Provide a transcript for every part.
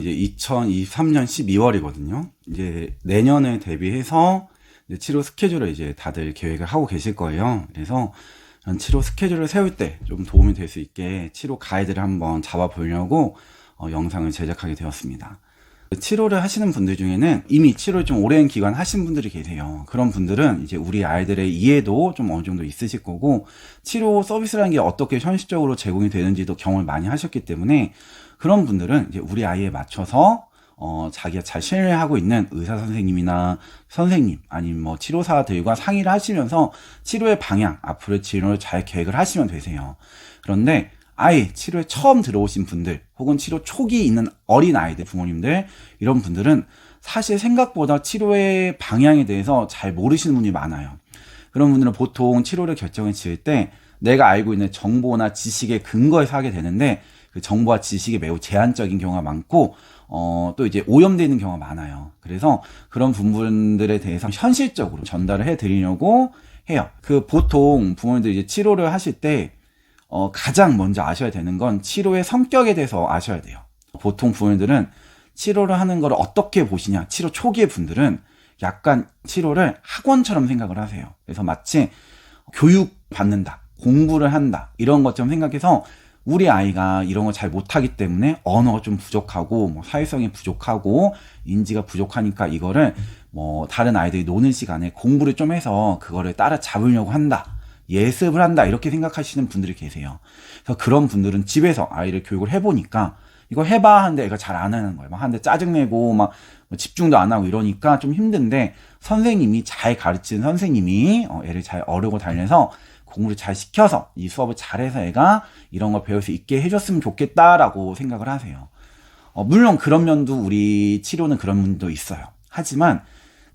이제 2023년 12월이거든요. 이제 내년을 대비해서 이제 치료 스케줄을 이제 다들 계획을 하고 계실 거예요. 그래서 전 치료 스케줄을 세울 때 좀 도움이 될 수 있게 치료 가이드를 한번 잡아보려고 영상을 제작하게 되었습니다. 치료를 하시는 분들 중에는 이미 치료를 좀 오랜 기간 하신 분들이 계세요. 그런 분들은 이제 우리 아이들의 이해도 좀 어느 정도 있으실 거고, 치료 서비스라는 게 어떻게 현실적으로 제공이 되는지도 경험을 많이 하셨기 때문에, 그런 분들은 이제 우리 아이에 맞춰서 자기가 잘 신뢰하고 있는 의사 선생님이나 선생님 아니면 뭐 치료사들과 상의를 하시면서 치료의 방향, 앞으로의 치료를 잘 계획을 하시면 되세요. 그런데 아예 치료에 처음 들어오신 분들 혹은 치료 초기에 있는 어린 아이들 부모님들, 이런 분들은 사실 생각보다 치료의 방향에 대해서 잘 모르시는 분이 많아요. 그런 분들은 보통 치료를 결정을 지을 때 내가 알고 있는 정보나 지식의 근거에서 하게 되는데, 그 정보와 지식이 매우 제한적인 경우가 많고 또 이제 오염되어 있는 경우가 많아요. 그래서 그런 부분들에 대해서 현실적으로 전달을 해드리려고 해요. 그 보통 부모님들이 이제 치료를 하실 때 가장 먼저 아셔야 되는 건 치료의 성격에 대해서 아셔야 돼요. 보통 부모님들은 치료를 하는 걸 어떻게 보시냐, 치료 초기의 분들은 약간 치료를 학원처럼 생각을 하세요. 그래서 마치 교육받는다, 공부를 한다, 이런 것처럼 생각해서 우리 아이가 이런 거 잘 못하기 때문에 언어가 좀 부족하고 뭐 사회성이 부족하고 인지가 부족하니까 이거를 뭐 다른 아이들이 노는 시간에 공부를 좀 해서 그거를 따라잡으려고 한다, 예습을 한다, 이렇게 생각하시는 분들이 계세요. 그래서 그런 분들은 집에서 아이를 교육을 해보니까 이거 해봐 하는데 애가 잘 안 하는 거예요. 막 하는데 짜증내고 막 집중도 안 하고 이러니까 좀 힘든데, 선생님이 잘 가르치는 선생님이 애를 잘 어르고 달래서 공부를 잘 시켜서 이 수업을 잘해서 애가 이런 걸 배울 수 있게 해줬으면 좋겠다라고 생각을 하세요. 물론 그런 면도, 우리 치료는 그런 면도 있어요. 하지만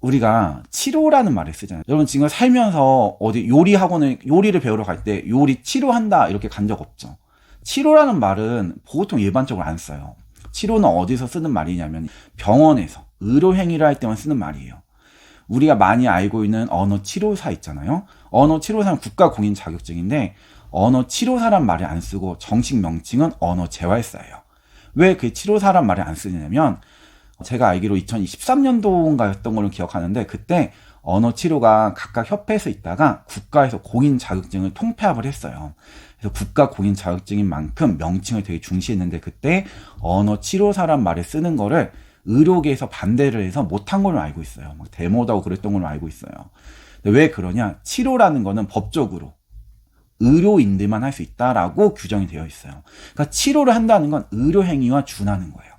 우리가 치료라는 말을 쓰잖아요. 여러분 지금 살면서 어디 요리를 배우러 갈 때 요리 치료한다 이렇게 간 적 없죠. 치료라는 말은 보통 일반적으로 안 써요. 치료는 어디서 쓰는 말이냐면 병원에서 의료 행위를 할 때만 쓰는 말이에요. 우리가 많이 알고 있는 언어 치료사 있잖아요. 언어 치료사는 국가 공인 자격증인데 언어 치료사란 말을 안 쓰고 정식 명칭은 언어 재활사예요. 왜 그 치료사란 말을 안 쓰냐면, 제가 알기로 2023년도인가였던 걸로 기억하는데, 그때 언어 치료가 각각 협회에서 있다가 국가에서 공인 자격증을 통폐합을 했어요. 그래서 국가 공인 자격증인 만큼 명칭을 되게 중시했는데, 그때 언어 치료사란 말을 쓰는 거를 의료계에서 반대를 해서 못한 걸로 알고 있어요. 막 데모도 하고 그랬던 걸로 알고 있어요. 근데 왜 그러냐? 치료라는 거는 법적으로 의료인들만 할 수 있다라고 규정이 되어 있어요. 그러니까 치료를 한다는 건 의료 행위와 준하는 거예요.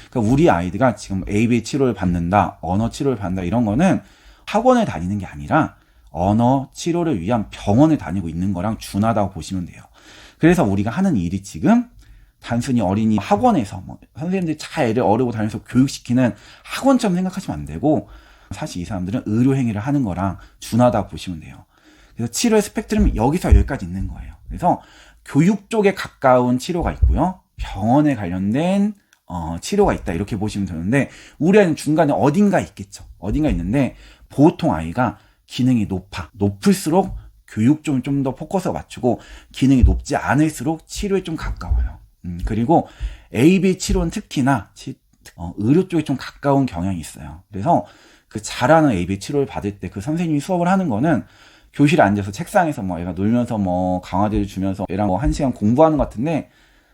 그러니까 우리 아이들가 지금 ABA 치료를 받는다, 언어 치료를 받는다, 이런 거는 학원을 다니는 게 아니라 언어 치료를 위한 병원을 다니고 있는 거랑 준하다고 보시면 돼요. 그래서 우리가 하는 일이 지금 단순히 어린이 학원에서 뭐 선생님들이 잘 애를 어르고 다니면서 교육시키는 학원처럼 생각하시면 안 되고, 사실 이 사람들은 의료 행위를 하는 거랑 준하다고 보시면 돼요. 그래서 치료의 스펙트럼이 여기서 여기까지 있는 거예요. 그래서 교육 쪽에 가까운 치료가 있고요, 병원에 관련된 치료가 있다, 이렇게 보시면 되는데, 우리 아이는 중간에 어딘가 있겠죠. 어딘가 있는데, 보통 아이가 기능이 높을수록 교육 좀 더 포커스가 맞추고, 기능이 높지 않을수록 치료에 좀 가까워요. 그리고 AB 치료는 특히나 의료 쪽에 좀 가까운 경향이 있어요. 그래서 그 잘하는 AB 치료를 받을 때 그 선생님이 수업을 하는 거는 교실에 앉아서 책상에서 뭐 애가 놀면서 뭐 강화제를 주면서 애랑 뭐 1시간 공부하는 것 같은데,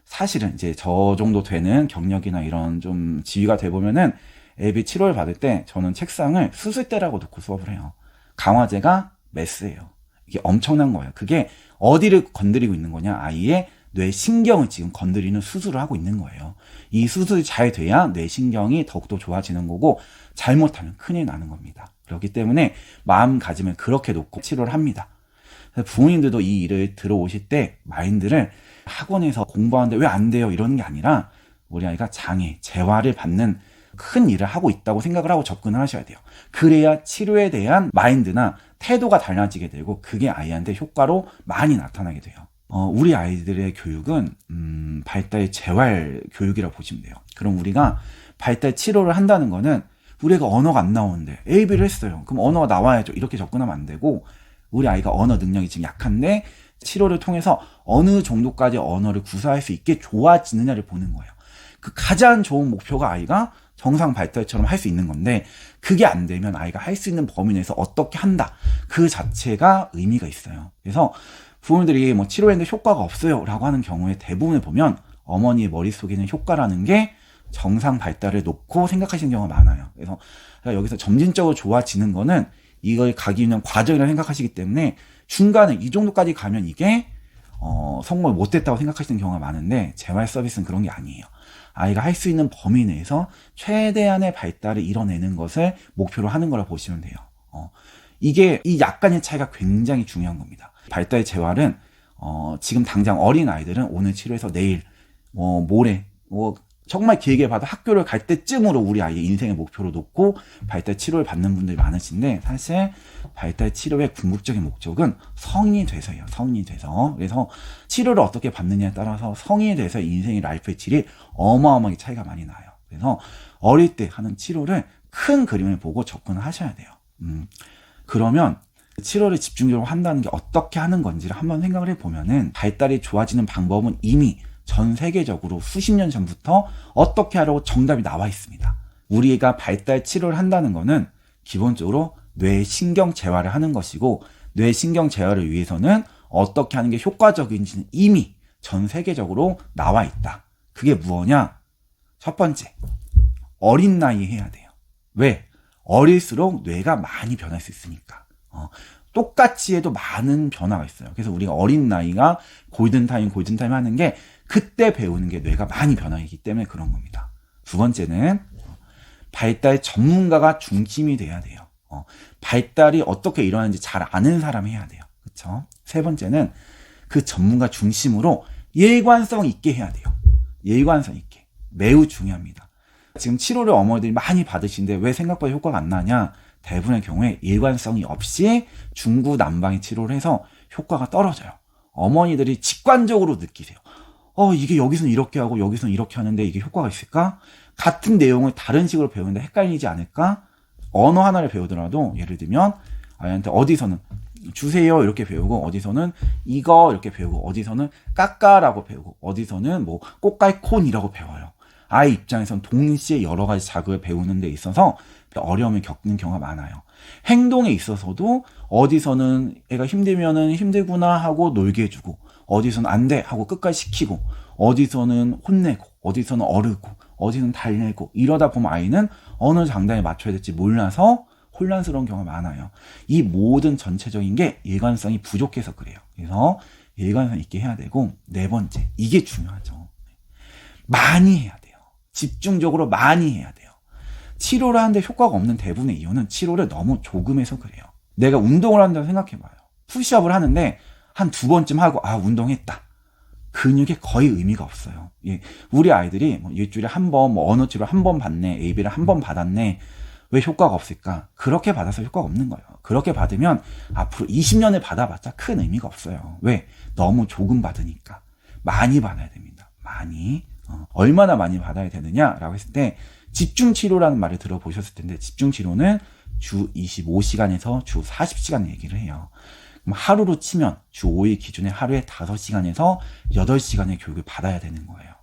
사실은 이제 저 정도 되는 경력이나 이런 좀 지위가 돼 보면은 AB 치료를 받을 때 저는 책상을 수술대라고 놓고 수업을 해요. 강화제가 메스예요. 이게 엄청난 거예요. 그게 어디를 건드리고 있는 거냐? 아이의 뇌신경을 지금 건드리는 수술을 하고 있는 거예요. 이 수술이 잘 돼야 뇌신경이 더욱더 좋아지는 거고, 잘못하면 큰일 나는 겁니다. 그렇기 때문에 마음가짐을 그렇게 놓고 치료를 합니다. 부모님들도 이 일을 들어오실 때 마인드를 학원에서 공부하는데 왜 안 돼요, 이러는 게 아니라 우리 아이가 장애, 재활을 받는 큰 일을 하고 있다고 생각을 하고 접근을 하셔야 돼요. 그래야 치료에 대한 마인드나 태도가 달라지게 되고, 그게 아이한테 효과로 많이 나타나게 돼요. 우리 아이들의 교육은 발달 재활 교육이라고 보시면 돼요. 그럼 우리가 발달 치료를 한다는 거는 우리 애가 언어가 안 나오는데 AB를 했어요. 그럼 언어가 나와야죠, 이렇게 접근하면 안 되고, 우리 아이가 언어 능력이 지금 약한데 치료를 통해서 어느 정도까지 언어를 구사할 수 있게 좋아지느냐를 보는 거예요. 그 가장 좋은 목표가 아이가 정상 발달처럼 할 수 있는 건데, 그게 안 되면 아이가 할 수 있는 범위 내에서 어떻게 한다, 그 자체가 의미가 있어요. 그래서 부모님들이 뭐 치료했는데 효과가 없어요 라고 하는 경우에 대부분을 보면 어머니의 머릿속에는 효과라는 게 정상 발달을 놓고 생각하시는 경우가 많아요. 그래서 여기서 점진적으로 좋아지는 거는 이걸 가기 위한 과정이라고 생각하시기 때문에 중간에 이 정도까지 가면 이게 성공을 못했다고 생각하시는 경우가 많은데, 재활 서비스는 그런 게 아니에요. 아이가 할 수 있는 범위 내에서 최대한의 발달을 이뤄내는 것을 목표로 하는 거라고 보시면 돼요. 이게 이 약간의 차이가 굉장히 중요한 겁니다. 발달 재활은 지금 당장 어린 아이들은 오늘 치료해서 내일 모레 정말 길게 봐도 학교를 갈 때쯤으로 우리 아이의 인생의 목표로 놓고 발달 치료를 받는 분들이 많으신데, 사실 발달 치료의 궁극적인 목적은 성인이 돼서예요. 성인이 돼서. 그래서 치료를 어떻게 받느냐에 따라서 성인이 돼서 인생의 라이프의 질이 어마어마하게 차이가 많이 나요. 그래서 어릴 때 하는 치료를 큰 그림을 보고 접근을 하셔야 돼요. 그러면 치료를 집중적으로 한다는 게 어떻게 하는 건지를 한번 생각을 해보면은, 발달이 좋아지는 방법은 이미 전 세계적으로 수십 년 전부터 어떻게 하라고 정답이 나와 있습니다. 우리가 발달 치료를 한다는 거는 기본적으로 뇌 신경 재활을 하는 것이고, 뇌 신경 재활을 위해서는 어떻게 하는 게 효과적인지는 이미 전 세계적으로 나와 있다. 그게 무엇냐? 첫 번째, 어린 나이에 해야 돼요. 왜? 어릴수록 뇌가 많이 변할 수 있으니까. 똑같이 해도 많은 변화가 있어요. 그래서 우리가 어린 나이가 골든타임 하는 게, 그때 배우는 게 뇌가 많이 변하기 때문에 그런 겁니다. 두 번째는 발달 전문가가 중심이 돼야 돼요. 발달이 어떻게 일어나는지 잘 아는 사람이 해야 돼요. 그렇죠? 세 번째는 그 전문가 중심으로 일관성 있게 해야 돼요. 일관성 있게. 매우 중요합니다. 지금 치료를 어머니들이 많이 받으시는데 왜 생각보다 효과가 안 나냐? 대부분의 경우에 일관성이 없이 중구난방의 치료를 해서 효과가 떨어져요. 어머니들이 직관적으로 느끼세요. 이게 여기서는 이렇게 하고 여기서는 이렇게 하는데 이게 효과가 있을까? 같은 내용을 다른 식으로 배우는데 헷갈리지 않을까? 언어 하나를 배우더라도, 예를 들면 아이한테 어디서는 주세요 이렇게 배우고, 어디서는 이거 이렇게 배우고, 어디서는 까까라고 배우고, 어디서는 뭐 꽃갈콘이라고 배워요. 아이 입장에선 동시에 여러 가지 자극을 배우는 데 있어서 어려움을 겪는 경우가 많아요. 행동에 있어서도 어디서는 애가 힘들면은 힘들구나 하고 놀게 해주고, 어디서는 안 돼 하고 끝까지 시키고, 어디서는 혼내고, 어디서는 어르고, 어디서는 달래고, 이러다 보면 아이는 어느 장단에 맞춰야 될지 몰라서 혼란스러운 경우가 많아요. 이 모든 전체적인 게 일관성이 부족해서 그래요. 그래서 일관성 있게 해야 되고, 네 번째, 이게 중요하죠. 많이 해야 돼요. 집중적으로 많이 해야 돼요. 치료를 하는데 효과가 없는 대부분의 이유는 치료를 너무 조금 해서 그래요. 내가 운동을 한다고 생각해봐요. 푸시업을 하는데 한 두 번쯤 하고 운동했다. 근육에 거의 의미가 없어요. 우리 아이들이 일주일에 한 번, 언어 치료 한 번 받네, AB를 한 번 받았네. 왜 효과가 없을까? 그렇게 받아서 효과가 없는 거예요. 그렇게 받으면 앞으로 20년을 받아봤자 큰 의미가 없어요. 왜? 너무 조금 받으니까. 많이 받아야 됩니다. 많이. 얼마나 많이 받아야 되느냐라고 했을 때, 집중치료라는 말을 들어보셨을 텐데, 집중치료는 주 25시간에서 주 40시간 얘기를 해요. 그럼 하루로 치면 주 5일 기준에 하루에 5시간에서 8시간의 교육을 받아야 되는 거예요.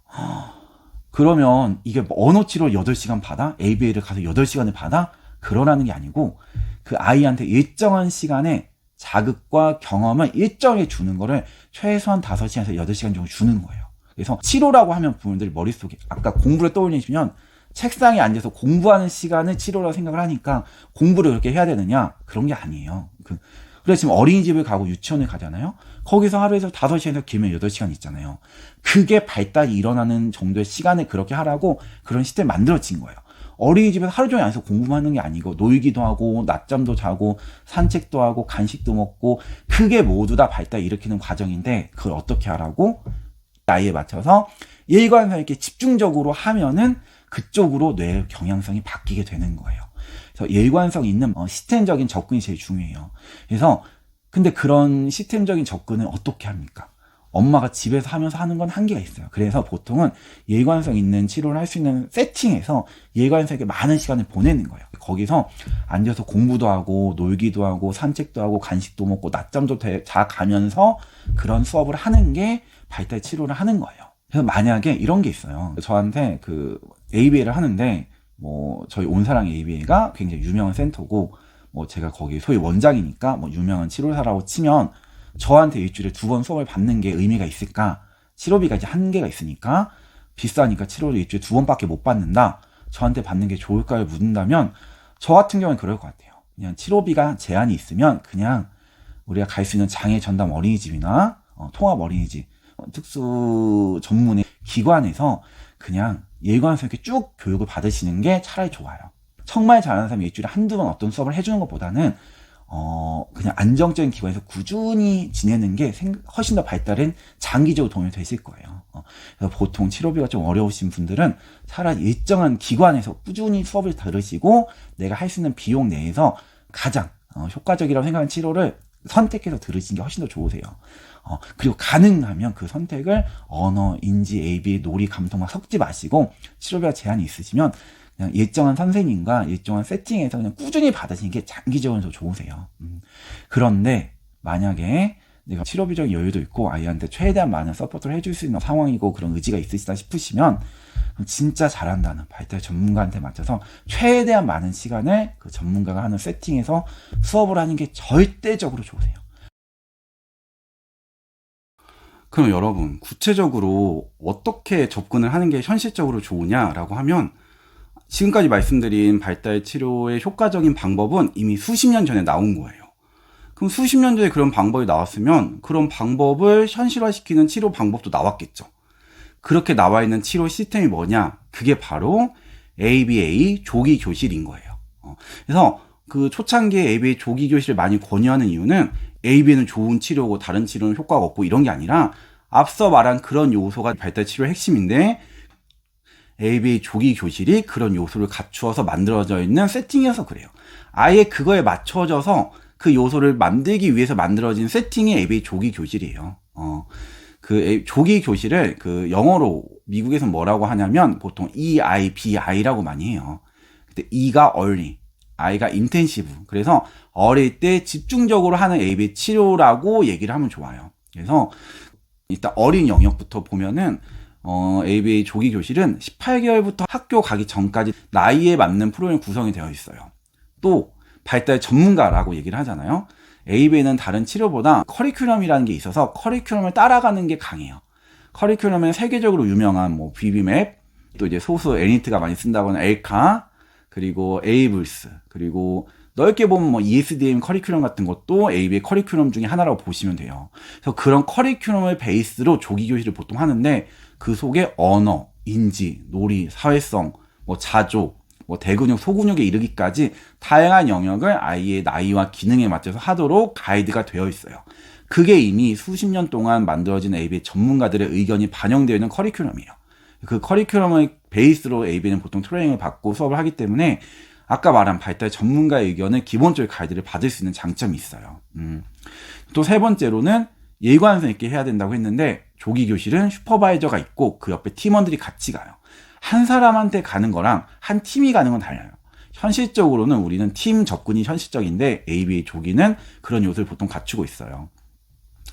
그러면 이게 언어치료 8시간 받아? ABA를 가서 8시간을 받아? 그러라는 게 아니고, 그 아이한테 일정한 시간에 자극과 경험을 일정하게 주는 거를 최소한 5시간에서 8시간 정도 주는 거예요. 그래서 치료라고 하면 부모님들 머릿속에 아까 공부를 떠올리시면, 책상에 앉아서 공부하는 시간을 치료라고 생각을 하니까 공부를 그렇게 해야 되느냐? 그런 게 아니에요. 그래서 지금 어린이집을 가고 유치원을 가잖아요. 거기서 하루에서 5시간에서 길면 8시간 있잖아요. 그게 발달이 일어나는 정도의 시간을 그렇게 하라고 그런 시스템이 만들어진 거예요. 어린이집에서 하루 종일 앉아서 공부만 하는 게 아니고, 놀기도 하고 낮잠도 자고 산책도 하고 간식도 먹고, 그게 모두 다 발달 일으키는 과정인데, 그걸 어떻게 하라고? 나이에 맞춰서 일관성 있게 집중적으로 하면은 그쪽으로 뇌의 경향성이 바뀌게 되는 거예요. 그래서 일관성 있는 시스템적인 접근이 제일 중요해요. 그래서 근데 그런 시스템적인 접근은 어떻게 합니까? 엄마가 집에서 하면서 하는 건 한계가 있어요. 그래서 보통은 일관성 있는 치료를 할 수 있는 세팅에서 일관성 있게 많은 시간을 보내는 거예요. 거기서 앉아서 공부도 하고 놀기도 하고 산책도 하고 간식도 먹고 낮잠도 자 가면서 그런 수업을 하는 게 발달 치료를 하는 거예요. 그래서 만약에 이런 게 있어요. 저한테 그 ABA를 하는데 뭐 저희 온사랑 ABA가 굉장히 유명한 센터고 뭐 제가 거기 소위 원장이니까 뭐 유명한 치료사라고 치면 저한테 일주일에 2번 수업을 받는 게 의미가 있을까? 치료비가 이제 한계가 있으니까 비싸니까 치료를 일주일에 2번밖에 못 받는다. 저한테 받는 게 좋을까요? 묻는다면 저 같은 경우는 그럴 것 같아요. 그냥 치료비가 제한이 있으면 그냥 우리가 갈 수 있는 장애 전담 어린이집이나 통합 어린이집 특수 전문의 기관에서 그냥 예관에서 이렇게 쭉 교육을 받으시는 게 차라리 좋아요. 정말 잘하는 사람이 일주일에 한두 번 어떤 수업을 해주는 것보다는 그냥 안정적인 기관에서 꾸준히 지내는 게 훨씬 더 발달은 장기적으로 도움이 되실 거예요. 그래서 보통 치료비가 좀 어려우신 분들은 차라리 일정한 기관에서 꾸준히 수업을 들으시고 내가 할 수 있는 비용 내에서 가장 효과적이라고 생각하는 치료를 선택해서 들으시는 게 훨씬 더 좋으세요. 그리고 가능하면 그 선택을 언어, 인지, ABA, 놀이, 감성만 섞지 마시고 치료비가 제한이 있으시면 그냥 일정한 선생님과 일정한 세팅에서 그냥 꾸준히 받으시는 게 장기적으로 더 좋으세요. 그런데 만약에 내가 치료비적 여유도 있고 아이한테 최대한 많은 서포트를 해줄 수 있는 상황이고 그런 의지가 있으시다 싶으시면 진짜 잘한다는 발달 전문가한테 맞춰서 최대한 많은 시간을 그 전문가가 하는 세팅에서 수업을 하는 게 절대적으로 좋으세요. 그럼 여러분, 구체적으로 어떻게 접근을 하는 게 현실적으로 좋으냐라고 하면 지금까지 말씀드린 발달 치료의 효과적인 방법은 이미 수십 년 전에 나온 거예요. 그럼 수십 년 전에 그런 방법이 나왔으면 그런 방법을 현실화시키는 치료 방법도 나왔겠죠. 그렇게 나와 있는 치료 시스템이 뭐냐? 그게 바로 ABA 조기 교실인 거예요. 그래서 그 초창기에 ABA 조기 교실을 많이 권유하는 이유는 ABA는 좋은 치료고 다른 치료는 효과가 없고 이런 게 아니라 앞서 말한 그런 요소가 발달 치료의 핵심인데 ABA 조기 교실이 그런 요소를 갖추어서 만들어져 있는 세팅이어서 그래요. 아예 그거에 맞춰져서 그 요소를 만들기 위해서 만들어진 세팅이 ABA 조기 교실이에요. 그 조기 교실을 그 영어로 미국에서는 뭐라고 하냐면 보통 EIBI라고 많이 해요. 근데 E가 early, I가 intensive. 그래서 어릴 때 집중적으로 하는 ABA 치료라고 얘기를 하면 좋아요. 그래서 일단 어린 영역부터 보면은 ABA 조기 교실은 18개월부터 학교 가기 전까지 나이에 맞는 프로그램 구성이 되어 있어요. 또 발달 전문가라고 얘기를 하잖아요. ABA는 다른 치료보다 커리큘럼이라는 게 있어서 커리큘럼을 따라가는 게 강해요. 커리큘럼은 세계적으로 유명한 뭐 비비맵, 또 이제 소수 애니트가 많이 쓴다고 하는 엘카, 그리고 에이블스, 그리고 넓게 보면 뭐 ESDM 커리큘럼 같은 것도 ABA 커리큘럼 중에 하나라고 보시면 돼요. 그래서 그런 커리큘럼을 베이스로 조기 교실을 보통 하는데 그 속에 언어, 인지, 놀이, 사회성, 뭐 자조, 뭐 대근육, 소근육에 이르기까지 다양한 영역을 아이의 나이와 기능에 맞춰서 하도록 가이드가 되어 있어요. 그게 이미 수십 년 동안 만들어진 ABA 전문가들의 의견이 반영되어 있는 커리큘럼이에요. 그 커리큘럼을 베이스로 ABA는 보통 트레이닝을 받고 수업을 하기 때문에 아까 말한 발달 전문가의 의견을 기본적인 가이드를 받을 수 있는 장점이 있어요. 또 세 번째로는 일관성 있게 해야 된다고 했는데 조기 교실은 슈퍼바이저가 있고 그 옆에 팀원들이 같이 가요. 한 사람한테 가는 거랑 한 팀이 가는 건 달라요. 현실적으로는 우리는 팀 접근이 현실적인데 ABA 조기는 그런 요소를 보통 갖추고 있어요.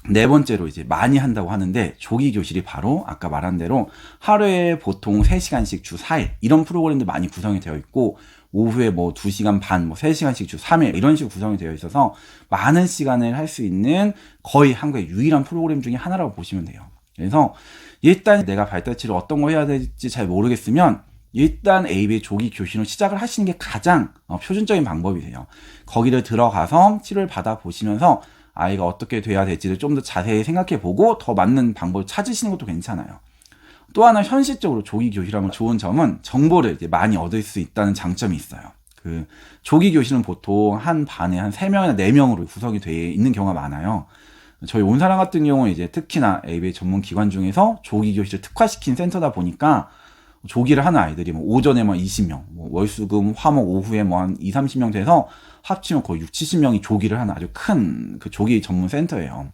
네 번째로 이제 많이 한다고 하는데 조기 교실이 바로 아까 말한 대로 하루에 보통 3시간씩 주 4일 이런 프로그램도 많이 구성이 되어 있고 오후에 뭐 2시간 반, 뭐 3시간씩 주 3일 이런 식으로 구성이 되어 있어서 많은 시간을 할 수 있는 거의 한국의 유일한 프로그램 중에 하나라고 보시면 돼요. 그래서 일단 내가 발달치료 어떤 거 해야 될지 잘 모르겠으면 일단 ABA 조기 교실로 시작을 하시는 게 가장 표준적인 방법이세요. 거기를 들어가서 치료를 받아보시면서 아이가 어떻게 돼야 될지를 좀 더 자세히 생각해보고 더 맞는 방법을 찾으시는 것도 괜찮아요. 또 하나 현실적으로 조기 교실하면 좋은 점은 정보를 이제 많이 얻을 수 있다는 장점이 있어요. 그 조기 교실은 보통 한 반에 한 3명이나 4명으로 구성이 되어 있는 경우가 많아요. 저희 온사람 같은 경우는 이제 특히나 ABA 전문 기관 중에서 조기 교실을 특화시킨 센터다 보니까 조기를 하는 아이들이 뭐 오전에 뭐 20명, 뭐 월수금, 화목, 오후에 뭐 한 2, 30명 돼서 합치면 거의 6, 70명이 조기를 하는 아주 큰 그 조기 전문 센터예요.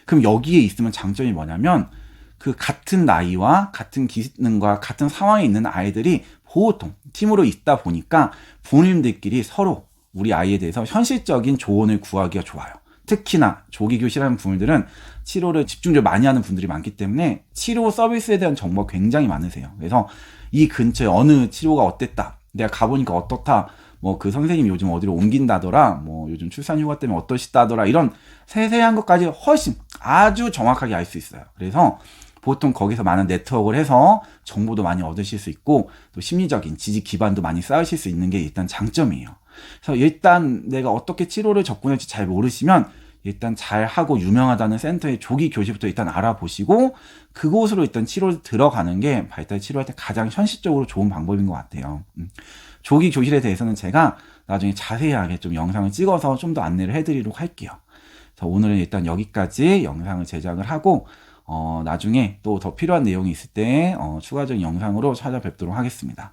그럼 여기에 있으면 장점이 뭐냐면 그 같은 나이와 같은 기능과 같은 상황에 있는 아이들이 보통 팀으로 있다 보니까 부모님들끼리 서로 우리 아이에 대해서 현실적인 조언을 구하기가 좋아요. 특히나 조기 교실하는 분들은 치료를 집중적으로 많이 하는 분들이 많기 때문에 치료 서비스에 대한 정보가 굉장히 많으세요. 그래서 이 근처에 어느 치료가 어땠다, 내가 가보니까 어떻다, 뭐 그 선생님이 요즘 어디로 옮긴다더라, 뭐 요즘 출산 휴가 때문에 어떠시다더라, 이런 세세한 것까지 훨씬 아주 정확하게 알 수 있어요. 그래서 보통 거기서 많은 네트워크를 해서 정보도 많이 얻으실 수 있고 또 심리적인 지지 기반도 많이 쌓으실 수 있는 게 일단 장점이에요. 그래서 일단 내가 어떻게 치료를 접근할지 잘 모르시면 일단 잘하고 유명하다는 센터의 조기 교실부터 일단 알아보시고 그곳으로 일단 치료를 들어가는 게 발달 치료할 때 가장 현실적으로 좋은 방법인 것 같아요. 조기 교실에 대해서는 제가 나중에 자세하게 좀 영상을 찍어서 좀 더 안내를 해드리도록 할게요. 그래서 오늘은 일단 여기까지 영상을 제작을 하고 나중에 또 더 필요한 내용이 있을 때 추가적인 영상으로 찾아뵙도록 하겠습니다.